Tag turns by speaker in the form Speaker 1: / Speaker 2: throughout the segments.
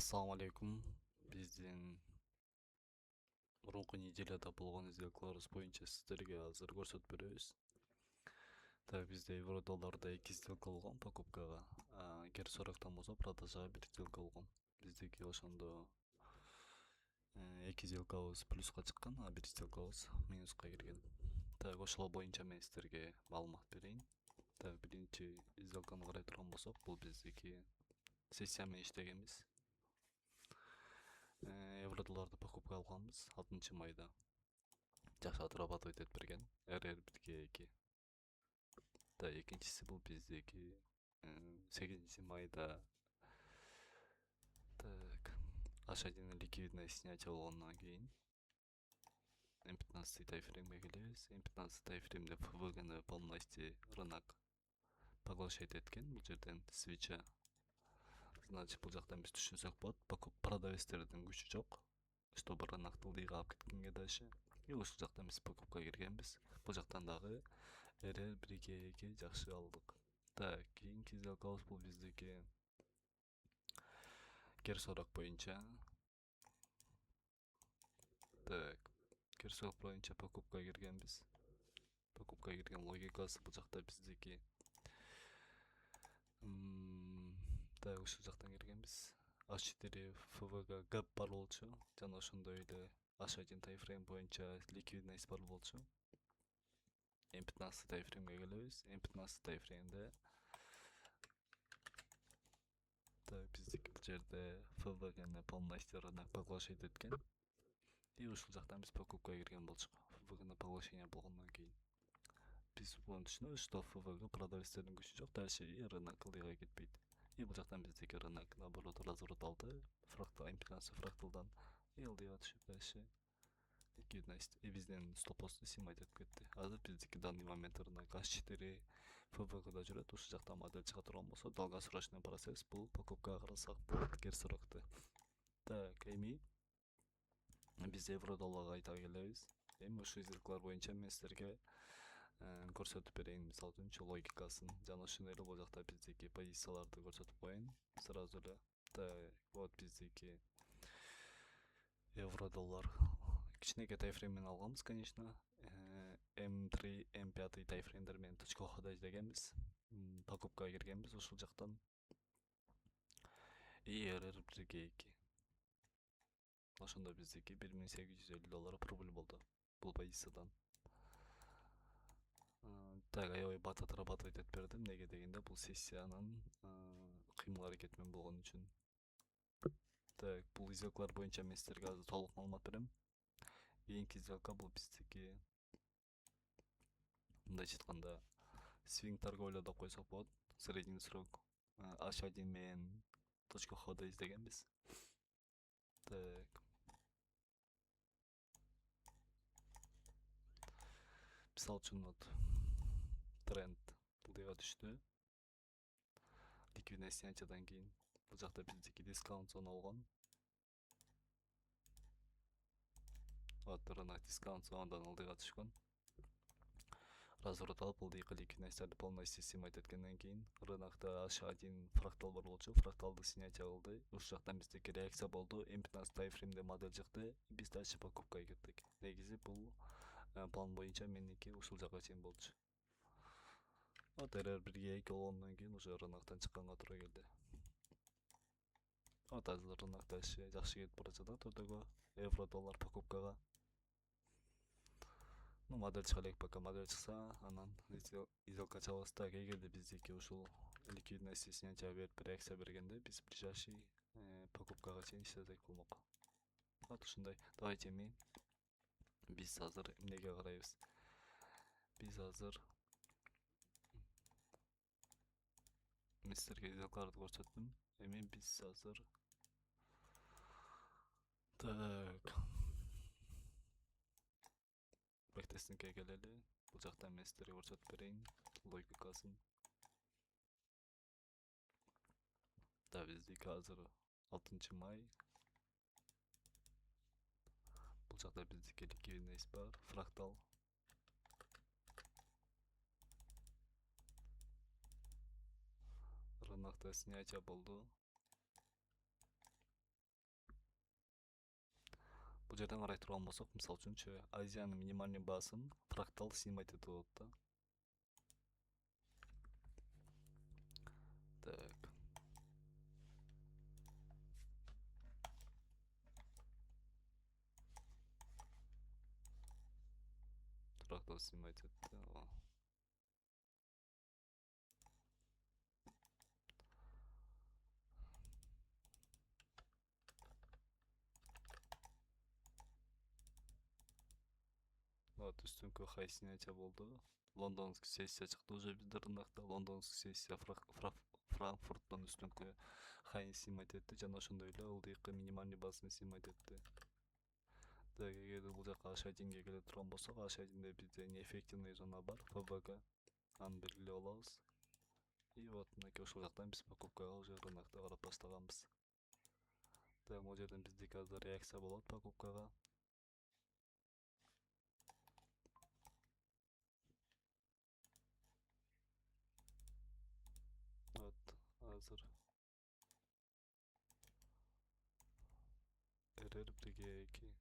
Speaker 1: Ассаламу алейкум. Биздин мурунку неделяда болгон изделкаларыбыз боюнча сиздерге азыр көрсөтүп беребиз. Так, бизде евро долларда 2 сделка болгон покупкага. Эгер сорактан болсо продажага 1 сделка болгон. Биздики ошондо 2 сделкабыз плюска чыккан, а 1 сделкабыз минуска кирген. Так, ошол боюнча мен сиздерге маалымат берейин. Так, биринчи сделканы карай турган болсок, бул биздики сессия менен иштегенбиз. Евро долларды покупка алганбыз 6 майда. Жакшы отрабатывать этип берген. РР1ге 2. Да, экинчиси бул биздики 8 майда. Так, H1 ликвидное снятие болгондон кийин М15 тайфреймге келебиз. М15 тайфреймде ФВГны полностью рынок поглощать эткен. Бул жерден свеча. Значит, бул жактан биз түшүнсөк болот. Продавецтердин күчү жок, чтобы рынокты ылдыйга алып кеткенге дальше. И ушул жактан биз покупка киргенбиз. Бул жактан дагы РР1ге 2 жакшы алдык. Так, кийинки сделкабыз бул биздики керсорок боюнча. Так, керсорок боюнча покупка киргенбиз. Покупка кирген логикасы бул жакта биздики так, ушул жактан киргенбиз. H4 ФВГ гэп бар болчу. Жана ошондой эле H1 тайфрейм боюнча ликвидность бар болчу. М15 тайфреймге келебиз. М15 тайфреймде так, биздики бул жерде ФВГны полностью рынок поглощать эткен. И ушул жактан биз покупка кирген болчук. ФВГны поглощение болгондон кийин биз буну түшүнөбүз, что ФВГ продавецтердин күчү жок, дальше и рынок ылдыйга кетпейт. И бул жактан биздики рынок наоборот разворот алды. Фрактал М15 фракталдан и ылдыйга түшүп дальше ликвидность. И биздин стоп-лоссту снимать этип кетти. Азыр биздики данный момент рынок H4 ФВГда жүрөт. Ушул жактан модель чыга турган болсо, долгосрочный процесс бул покупкага карасак болот керсорокто. Так, эми биз евро долларга кайта келебиз. Эми ушул сделкалар боюнча мен сиздерге көрсөтүп берейин, мисалы үчүн логикасын. Жана ошондой эле бул жакта биздики позицияларды көрсөтүп коеюн сразу эле. Так, вот биздики евро доллар. Кичинекей тайфрейм менен алганбыз, конечно. М3, М5 тайфреймдер менен .хода издегенбиз. Покупкага киргенбиз ушул жактан. И РР1ге 2. Ошондо биздики $1850 прибыль болду бул позициядан. Так, аябай бат отрабатывать этип бердим. Неге дегенде бул сессиянын кыймыл аракети менен болгон үчүн. Так, бул сделкалар боюнча мен сиздерге азыр толук маалымат берем. Кийинки сделка бул биздики мындайча айтканда свинг торговля деп койсок болот. Средний срок H1 менен .хода издегенбиз. Так, мисалы үчүн вот тренд ылдыйга түштү. Ликвидное снятиядан кийин бул жакта биздики дискаунт зона болгон. Вот рынок дискаунт зонадан ылдыйга түшкөн. Разворот алып ылдыйкы ликвидностьтарды полностью снимать эткенден кийин рынокто H1 фрактал бар болчу. Фракталды снятие кылды. Ушул жактан биздики реакция болду. М15 тайфреймде модель чыкты. Биз дальше покупкага кирдик. Негизи бул план боюнча меники ушул жакка чейин болчу. Вот РР1ге 2 болгондон кийин уже рыноктон чыкканга туура келди. Вот азыр рынок дальше жакшы кетип бара жатат. Ортого евро доллар покупкага. Ну, модель чыга элек, пока модель чыкса, анан сделка чабабыз. Так, эгерде биздики ушул ликвидность снятия берип реакция бергенде биз ближайший покупкага чейин иштесек болмок. Вот ушундай. Давайте эми биз азыр эмнеге карайбыз? Биз азыр мен сиздерге сделкаларды көрсөттүм. Эми биз азыр так бэктестингке келели. Бул жактан мен сиздерге көрсөтүп берейин логикасын. Да, биздики азыр 6 май. Бул жакта биздики ликвидность бар, фрактал. Рынокто снятие болду. Бул жерден карай турган болсок, мисалы үчүнчү, Азиянын минимальный баасын фрактал снимать этип болот да. Так. Фрактал снимать этти. Вот үстүнкү хай снятие болду. Лондонский сессия чыкты уже биздин рынокто. Лондонский сессия Франкфурттон үстүнкү хайын снимать этти жана ошондой эле ылдыйкы минимальный баасын снимать этти. Так, эгерде бул жака H1ге келе турган болсок, H1де бизде неэффективный зона бар, ФБГ. Аны белгилеп алабыз. И вот мынакей ушул жактан биз покупкага уже рынокто карап баштаганбыз. Так, бул жерден биздики азыр реакция болот покупкага. Вот, азыр РР1Г2.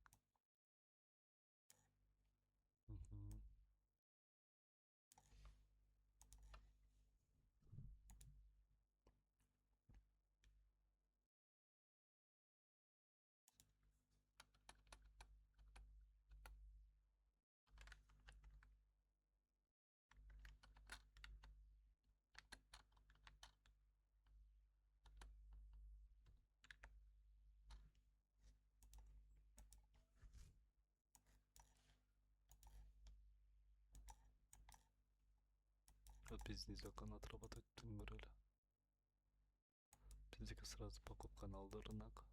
Speaker 1: Вот биздин сделканы отрабатывать түнгөрөлү. Биздики сразу покупканы алды рынок.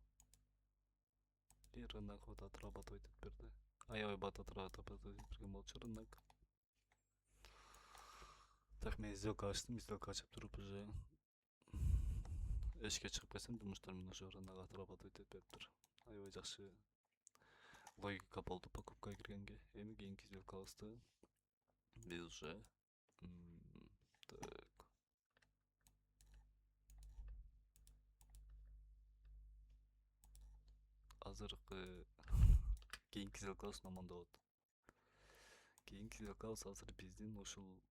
Speaker 1: И рынок вот отрабатывать этип берди. Аябай бат отрабатывать этип берген болчу рынок. Так, мен сделка ачтым, сделка ачып туруп уже эшикке чыгып келсем, жумуштар менен уже рынок отрабатывать этип бериптир. Аябай жакшы логика болду покупкага киргенге. Эми кийинки сделкабызды биз уже так. Азыркы кийинки сделкабыз номон болот. Кийинки сделкабыз азыр биздин ушул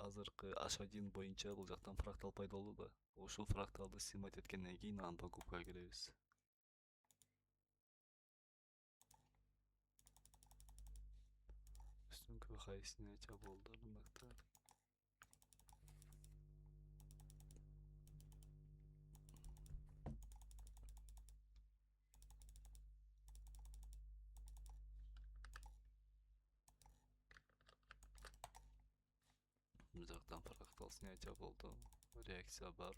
Speaker 1: азыркы H1 боюнча бул жактан фрактал пайда болду да. Ушул фракталды снимать эткенден кийин анан покупкага киребиз. Үстүнкү хай снятие болду рынокто. Бул жактан фрактал снятие болду. Реакция бар.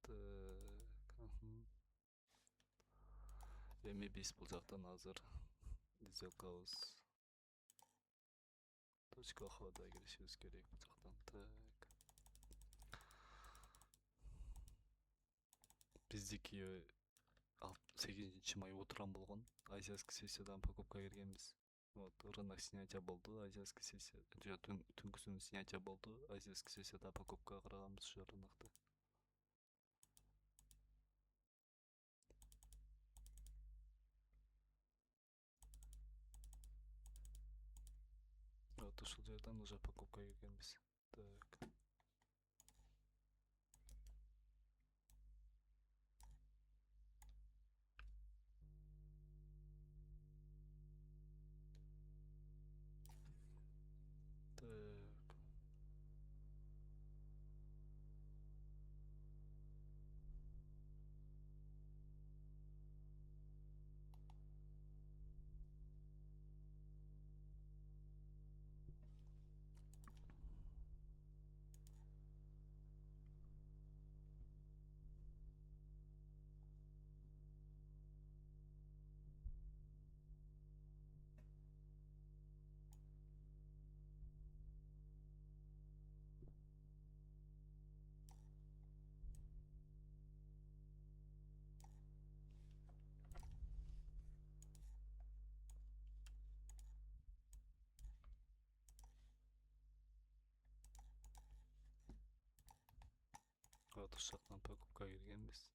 Speaker 1: Так. Эми биз бул жактан азыр сделкабыз точка хода киришибиз керек бул жактан. Так. Биздики 8 май утран болгон. Азиатский сессиядан покупкага киргенбиз. Вот, рынок снятия болду, азиатский сессия, түнкүсүн снятия болду, азиатский сессияда покупкага караганбыз ушу рынокто. Вот ушул жерден уже покупкага киргенбиз. Так. Так. Вот ушул жактан покупкага киргенбиз.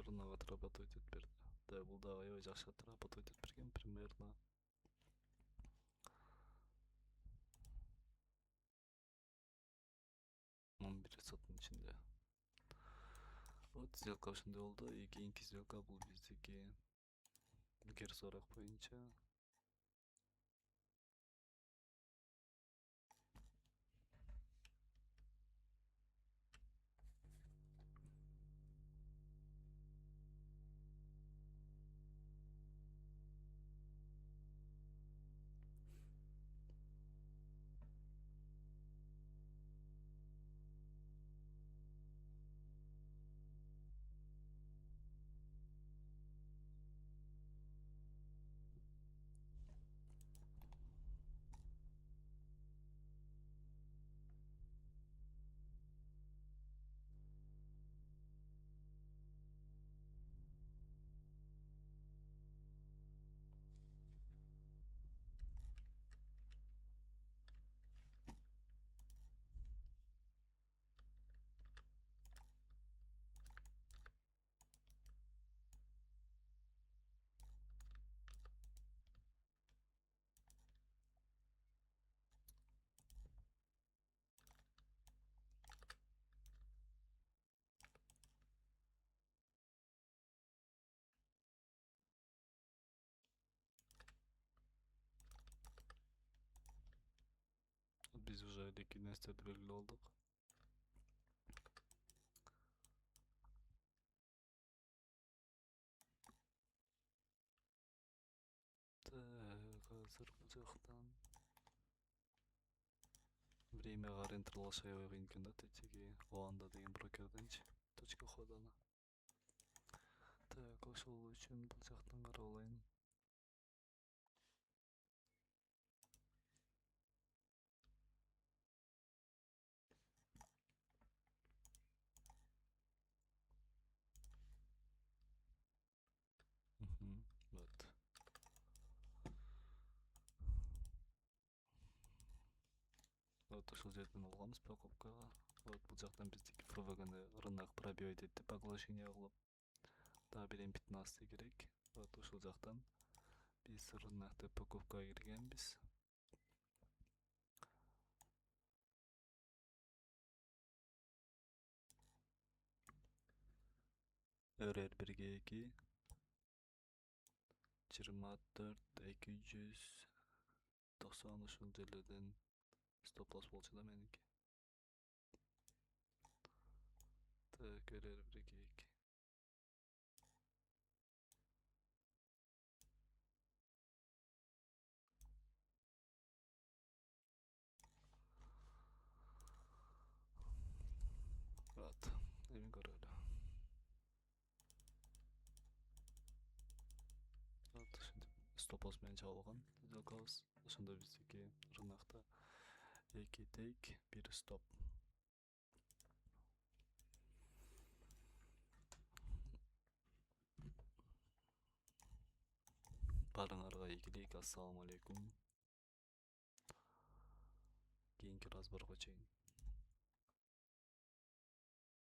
Speaker 1: рынок отработать этип берди. Да, бул да аябай жакшы отработать этип берген примерно 11 сааттын ичинде. Вот сделка ошондой болду. Кийинки сделка бул биздики эгер сурак боюнча биз уже ликвидностьту белгилеп алдык. Так, азыр бул жактан времяга рентерлашай койгон экен да тетиги Оанда деген брокерденчи .ходаны. Так, ошол үчүн бул жактан карап алайын. Вот. Вот ошол жерден алганбыз покупкага. Вот бул жактан биздики ФВГны рынок пробивать этти поглощение кылып. Дагы бир М15 керек. Вот ошол жактан биз рынокто покупкага киргенбиз. РР 1-2 24-290 ушул жерлерден стоп лосс болчу да меники. Так, РР 1-2. Вот, эми көрөлү. Вот ушинтип стоп лосс менен чабып алган сделкабыз. Ошондо биздики рынокто 2 тейк, 1 стоп. Баарыңарга ийгилик, ассаламу алейкум. Кийинки разборго чейин.